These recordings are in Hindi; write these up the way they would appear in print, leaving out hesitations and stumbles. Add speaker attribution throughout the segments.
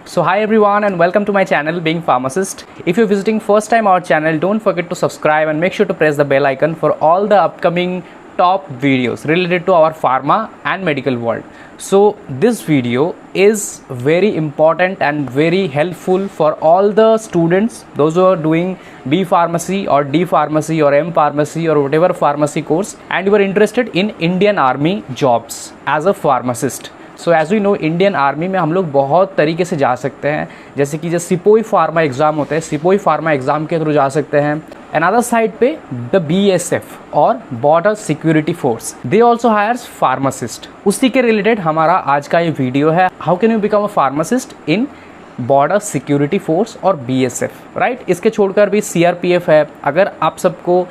Speaker 1: So hi everyone and welcome to my channel Being Pharmacist. If you're visiting first time our channel, don't forget to subscribe and make sure to press the bell icon for all the upcoming top videos related to our pharma and medical world. So this video is very important and very helpful for all the students, those who are doing B Pharmacy or D Pharmacy or M Pharmacy or whatever pharmacy course, and you are interested in Indian Army jobs as a pharmacist. So as we know Indian army में हम लोग बहुत तरीके से जा सकते हैं, जैसे कि जो सिपोही फार्मा एग्ज़ाम होते हैं, सिपोही फार्मा एग्ज़ाम के थ्रू जा सकते हैं. एंड अदर साइड पे द BSF और border security force, they also hires pharmacist. उसी के रिलेटेड हमारा आज का ये वीडियो है, how can you become a pharmacist in border security force और BSF, राइट. इसके छोड़कर भी CRPF है. अगर आप सबको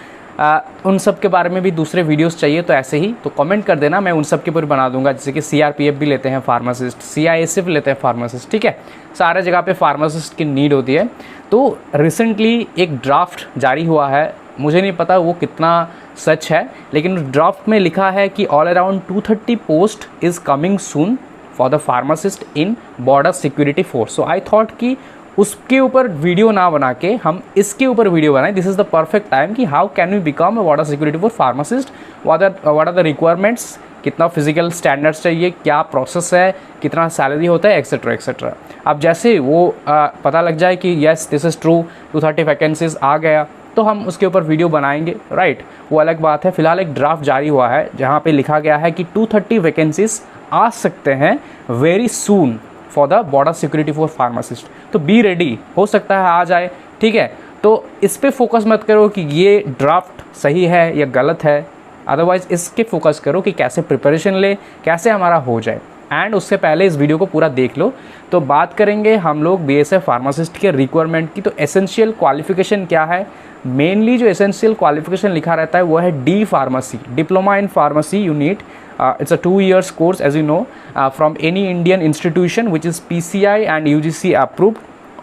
Speaker 1: उन सब के बारे में भी दूसरे वीडियोस चाहिए तो ऐसे ही तो कमेंट कर देना, मैं उन सब के ऊपर बना दूंगा. जैसे कि CRPF भी लेते हैं फार्मासिस्ट, CISF लेते हैं फार्मासिस्ट, ठीक है. सारे जगह पे फार्मासिस्ट की नीड होती है. तो रिसेंटली एक ड्राफ्ट जारी हुआ है, मुझे नहीं पता वो कितना सच है, लेकिन ड्राफ्ट में लिखा है कि all around 230 post is coming soon for the pharmacist in border security force. So I thought कि उसके ऊपर वीडियो ना बना के हम इसके ऊपर वीडियो बनाएं. This is the perfect time कि how can we become a border security for pharmacist, what are the requirements, कितना फिजिकल स्टैंडर्ड्स चाहिए, क्या प्रोसेस है, कितना सैलरी होता है, एक्सेट्रा एक्सेट्रा. अब जैसे वो पता लग जाए कि yes this is true, 230 vacancies आ गया, तो हम उसके ऊपर वीडियो बनाएंगे, राइट. वो अलग बात है. फिलहाल एक ड्राफ्ट जारी हुआ है जहाँ पे लिखा गया है कि 230 वैकेंसीज आ सकते हैं very soon for the border security for pharmacist. तो बी रेडी, हो सकता है आ जाए, ठीक है. तो इस पे फोकस मत करो कि ये ड्राफ्ट सही है या गलत है, अदरवाइज इसके फोकस करो कि कैसे प्रिपरेशन ले, कैसे हमारा हो जाए. एंड उससे पहले इस वीडियो को पूरा देख लो. तो बात करेंगे हम लोग BSF फार्मासिस्ट के रिक्वायरमेंट की. तो एसेंशियल क्वालिफिकेशन क्या है? मेनली जो एसेंशियल क्वालिफिकेशन लिखा रहता है वो है D pharmacy, diploma in pharmacy you need. It's a 2 years course, as you know, from any Indian institution which is PCI and UGC approved.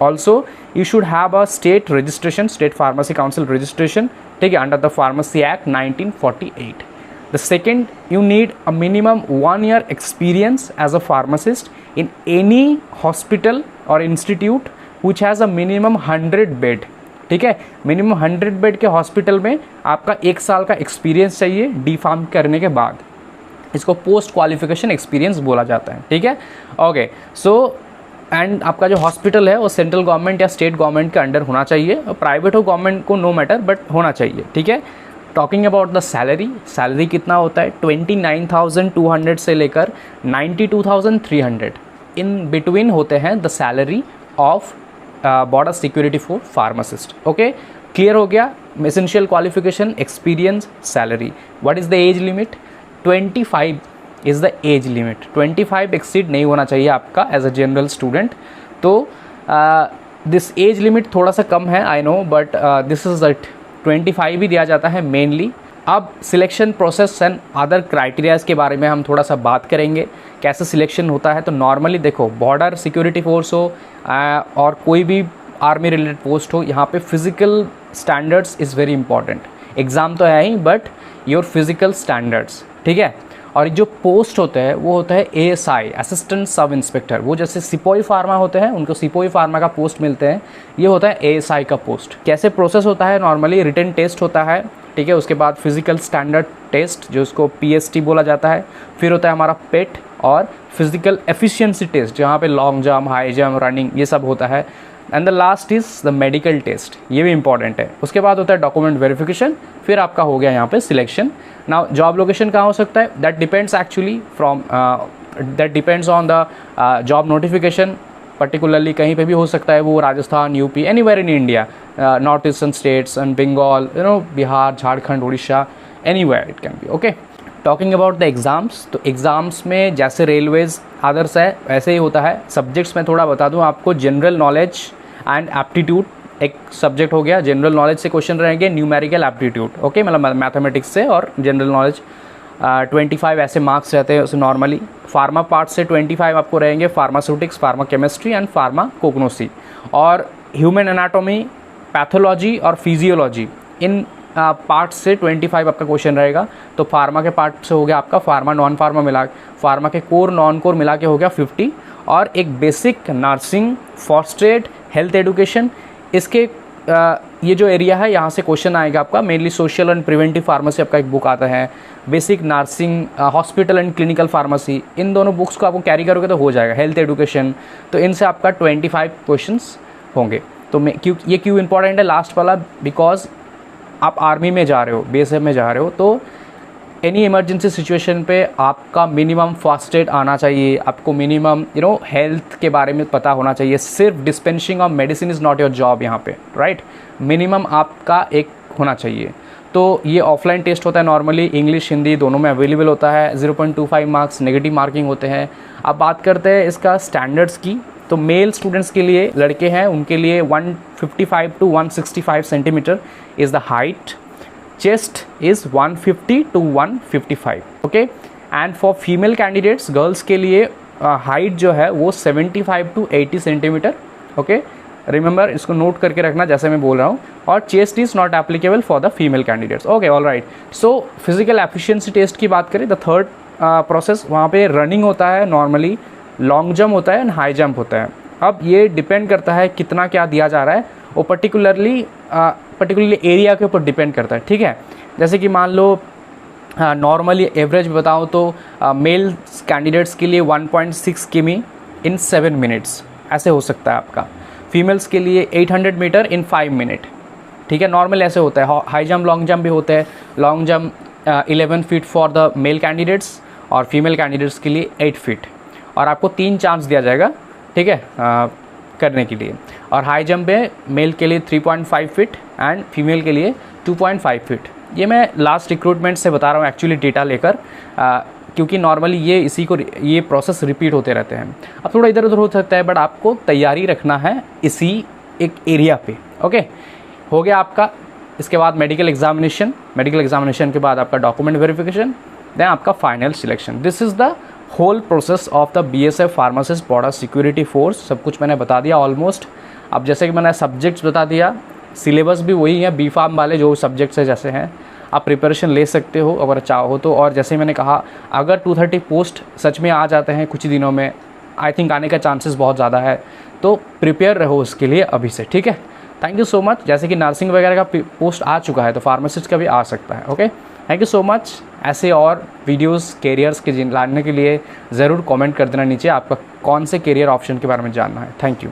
Speaker 1: Also, you should have a state registration, State Pharmacy Council registration, take under the Pharmacy Act 1948. The second, you need a minimum 1 year experience as a pharmacist in any hospital or institute which has a minimum 100 bed. ठीक है, मिनिमम 100 बेड के हॉस्पिटल में आपका 1 साल का एक्सपीरियंस चाहिए D फार्म करने के बाद. इसको पोस्ट क्वालिफिकेशन एक्सपीरियंस बोला जाता है, ठीक है. ओके, सो एंड आपका जो हॉस्पिटल है वो सेंट्रल गवर्नमेंट या स्टेट गवर्नमेंट के अंडर होना चाहिए, प्राइवेट हो गवर्नमेंट को नो मैटर, बट होना चाहिए, ठीक है. टॉकिंग अबाउट द सैलरी कितना होता है? 29,200 से लेकर 92,300 इन बिटवीन होते हैं the salary of border security for pharmacist. Okay, clear हो गया. Essential qualification, experience, salary. What is the age limit? 25 is the age limit. 25 exceed नहीं होना चाहिए आपका एज अ जनरल स्टूडेंट. तो दिस एज लिमिट थोड़ा सा कम है, I know, but this is that 25 ही दिया जाता है मेनली. अब selection process and other criterias के बारे में हम थोड़ा सा बात करेंगे, कैसे सिलेक्शन होता है. तो नॉर्मली देखो, बॉर्डर सिक्योरिटी फोर्स हो और कोई भी आर्मी रिलेटेड पोस्ट हो, यहाँ पे physical standards is very important. Exam तो है ही, बट योर फिज़िकल स्टैंडर्ड्स, ठीक है. और जो पोस्ट होते हैं वो होता है ASI, असिस्टेंट सब इंस्पेक्टर. वो जैसे सिपोही फार्मा होते हैं, उनको सिपोही फार्मा का पोस्ट मिलते हैं, ये होता है ASI का पोस्ट. कैसे प्रोसेस होता है? नॉर्मली रिटन टेस्ट होता है, ठीक है. उसके बाद फिजिकल स्टैंडर्ड टेस्ट जो उसको PST बोला जाता है. फिर होता है हमारा पेट और फिजिकल एफिशिएंसी टेस्ट, जहाँ पे long jump, high jump, running, ये सब होता है. And the last is the medical test, ये भी इंपॉर्टेंट है. उसके बाद होता है डॉक्यूमेंट वेरिफिकेशन. फिर आपका हो गया यहाँ पे सिलेक्शन. नाउ जॉब लोकेशन कहाँ हो सकता है? That depends actually from that depends on the job notification. Particularly कहीं पे भी हो सकता है, वो Rajasthan, UP, anywhere in India, north eastern states and Bengal, you know, Bihar, Jharkhand, Orissa, anywhere it can be. Okay, talking about the exams. तो एग्ज़ाम्स में जैसे रेलवेज़ अदर्स है वैसे ही होता है. सब्जेक्ट्स में थोड़ा बता दूँ आपको. जनरल नॉलेज एंड एप्टीट्यूड एक सब्जेक्ट हो गया. जनरल नॉलेज से क्वेश्चन रहेंगे, न्यूमेरिकल एप्टीट्यूड, ओके, मतलब मैथमेटिक्स से, और जनरल नॉलेज 25 ऐसे मार्क्स रहते हैं उसे नॉर्मली. फार्मा पार्ट से 25 आपको रहेंगे, pharmaceutics, pharma chemistry and pharmacognosy. और ह्यूमन एनाटॉमी, पैथोलॉजी और फिजियोलॉजी, इन पार्ट से 25 आपका क्वेश्चन रहेगा. तो फार्मा के पार्ट से हो गया आपका फार्मा नॉन फार्मा मिला, फार्मा के कोर नॉन कोर मिला के हो गया 50, और एक basic nursing, first aid, health education. इसके ये जो एरिया है यहाँ से क्वेश्चन आएगा आपका, mainly social and preventive pharmacy आपका एक बुक आता है, basic nursing, hospital and clinical pharmacy, इन दोनों बुक्स को आपको कैरी करोगे तो हो जाएगा। हेल्थ एडुकेशन, तो इनसे आपका 25 क्वेश्चंस होंगे। तो मैं क्यों इंपॉर्टेंट है लास्ट वाला, बिकॉज आप आर्मी में जा रहे हो, BSF में जा रहे हो, तो एनी इमरजेंसी सिचुएशन पे आपका मिनिमम फर्स्ट एड आना चाहिए, आपको मिनिमम हेल्थ के बारे में पता होना चाहिए। सिर्फ dispensing of medicine is not your job यहाँ पे, राइट। मिनिमम आपका एक होना चाहिए। तो ये ऑफलाइन टेस्ट होता है नॉर्मली, इंग्लिश हिंदी दोनों में अवेलेबल होता है। 0.25 मार्क्स नेगेटिव मार्किंग होते हैं। अब बात करते हैं इसका स्टैंडर्ड्स की, तो मेल स्टूडेंट्स के लिए, लड़के हैं उनके लिए 155 to 165 centimetre is the height, chest is 150 to 155, okay, and for female candidates, girls के लिए हाइट जो है वो 75 to 80 सेंटीमीटर, ओके। रिमेंबर, इसको नोट करके रखना जैसे मैं बोल रहा हूँ। और chest is not applicable for the female candidates, okay, all right. So physical efficiency test की बात करें, द थर्ड प्रोसेस, वहाँ पे रनिंग होता है नॉर्मली, लॉन्ग जंप होता है एंड हाई जंप होता है। अब ये डिपेंड करता है कितना क्या दिया जा रहा है, वो पर्टिकुलरली एरिया के ऊपर डिपेंड करता है, ठीक है। जैसे कि मान लो नॉर्मली एवरेज बताऊँ तो मेल कैंडिडेट्स के लिए 1.6 किमी इन 7 मिनट्स ऐसे हो सकता है आपका। फीमेल्स के लिए 800 मीटर इन 5 मिनट, ठीक है, नॉर्मल ऐसे होता है। हाई जंप, लॉन्ग जंप भी होते हैं। Long jump 11 feet for the male candidates और फीमेल कैंडिडेट्स के लिए 8 फीट, और आपको 3 चांस दिया जाएगा, ठीक है, करने के लिए। और हाई जंप है मेल के लिए 3.5 फीट एंड फीमेल के लिए 2.5 फीट। ये मैं लास्ट रिक्रूटमेंट से बता रहा हूँ एक्चुअली डेटा लेकर, क्योंकि नॉर्मली ये प्रोसेस रिपीट होते रहते हैं। अब थोड़ा इधर उधर हो सकता है, बट आपको तैयारी रखना है इसी एक एरिया पे, ओके। हो गया आपका। इसके बाद मेडिकल एग्जामिनेशन के बाद आपका डॉक्यूमेंट वेरिफिकेशन, देन आपका final selection. This is the whole process of the BSF pharmacist border security force. सब कुछ मैंने बता दिया ऑलमोस्ट। अब जैसे कि मैंने सब्जेक्ट्स बता दिया, सिलेबस भी वही है, B.Pharm वाले जो सब्जेक्ट्स है जैसे हैं, आप प्रिपरेशन ले सकते हो अगर चाहो तो। और जैसे मैंने कहा, अगर 230 पोस्ट सच में आ जाते हैं कुछ दिनों में, आई थिंक आने का चांसेस बहुत ज़्यादा है, तो प्रिपेयर रहो उसके लिए अभी से, ठीक है। Thank you so much. जैसे कि नर्सिंग वगैरह का पोस्ट आ चुका है, तो फार्मासिस्ट का भी आ सकता है, okay. Thank you so much. ऐसे और वीडियोस कैरियर्स के जानने के लिए ज़रूर कमेंट कर देना नीचे, आपका कौन से कैरियर ऑप्शन के बारे में जानना है। Thank you.